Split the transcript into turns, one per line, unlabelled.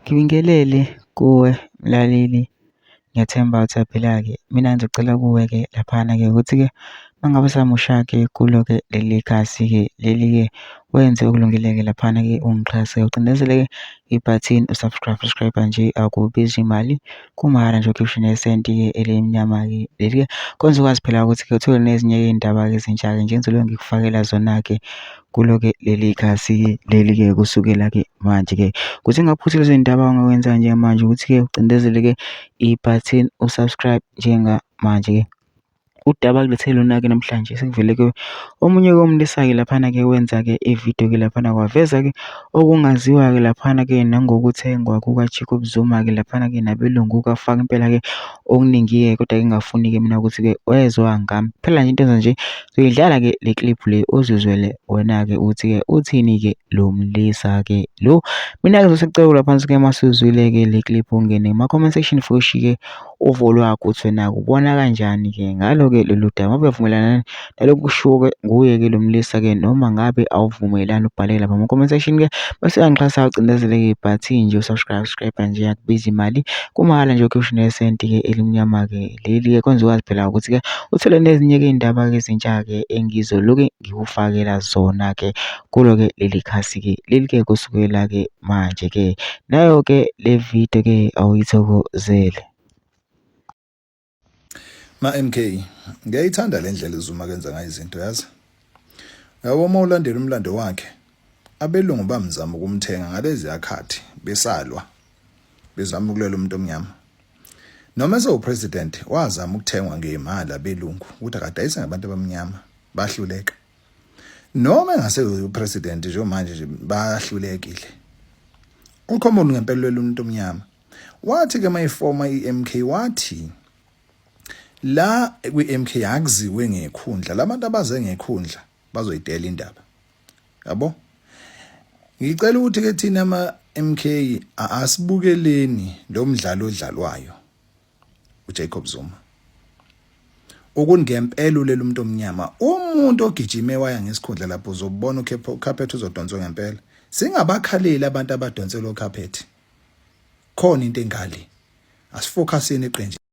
Ngibingelele kuwe mlaleli, ngiyathemba uthaphila-ke. Mina ngizocela kuwe-ke laphana-ke ukuthi-ke uma ngabe usamusha-ke kulo-ke leli khasi-ke leli-ke wenze okulungile-ke laphana-ke ungixhase, ucindezele-ke ibhathini usubscribe nje, akubizi imali, kumahhala nje ukhiphe nesenti-ke elimnyama-ke leli-ke kwenza ukwazi phela ukuthi-ke uthole nezinye-ke iy'ndaba-ke ezintsha-ke nje engizobe ngikufakela zona-ke kulo-ke leli khasi-ke leli-ke kusukela-ke manje-ke. Kuthi ngaphuthi lezo y'ndaba ongakwenza njengamanje ukuthi-ke ucindezele-ke ibhathini usubscribe njengamanje-ke. Udaba kulethele lona-ke namhlanje sekuvele-ke omunye-ke umlisa-ke laphana-ke wenza-ke ividiyo-ke laphana kwaveza-ke okungaziwa-ke laphana-ke nangokuthengwa kuka-Jacob Zuma-ke laphana-ke nabelungu kwafaka impela-ke okuningi-ke kodwa-ke ngingafuni-ke mina ukuthi-ke wezwa ngami. Phela nje into enza nje soyidlala-ke le clip le uzizwele wena-ke ukuthi-ke uthini-ke lo mlisa-ke lo. Mina-ke ngizokucela laphansi-ke masuzwile-ke le clip ungene ema-comment section futhi-ke uvo lwakho uthi wena-ke ubona kanjani-ke ngalo-ke lolu daba. Ngabe uyavumelana nalokhu kushiwo-ke nguye-ke lo mlisa-ke noma ngabe awuvumelani, ubhale lapha ama-comment section-ke bese uyangixhasa ucindezele-ke ibhathini nje usubscribe nje, akubizi imali, kumahhala nje ukhiphe nesenti-ke elimnyama-ke leli-ke kwenza ukwazi phela ukuthi-ke uthole nezinye-ke iy'ndaba-ke ezintsha-ke engizoloke ngikufakela zona-ke kulo-ke leli khasi-ke leli-ke kusukela-ke manje-ke. Nayo-ke le video-ke awuyithokozele.
MaMK, ngiyayithanda le ndlela uZuma kenza ngayo izinto, yazi. Yabo uma ulandela umlando wakhe, abelungu bamzama ukumthenga ngalezi yakhathi besalwa, bezama ukulela umuntu omnyama. Noma esewu-president wazama ukuthengwa ngemali abelungu ukuthi akadayise ngabantu abamnyama, bahluleka. Noma engasewu-president nje manje nje bahlulekile. Ukhomoni ngempela lelo umuntu omnyama. Wathi-ke mayifoma i-MK wathi la kwi-MK akuziwe ngekhundla, labantu abaze ngekhundla bazoyidela indaba. Yabo? Ngicela ukuthi-ke thina ama-MK asibukeleni lo mdlalo odlalwayo uJacob Zuma. Ngempela ulela umuntu omnyama. Umuntu ogijime waya ngesikhundla lapho uzobona ukhaphethe uzodonswa ngempela. Singabakhaleli abantu abadonsela ukhaphethe. Khona into engale. Asifocuseni eqenjini.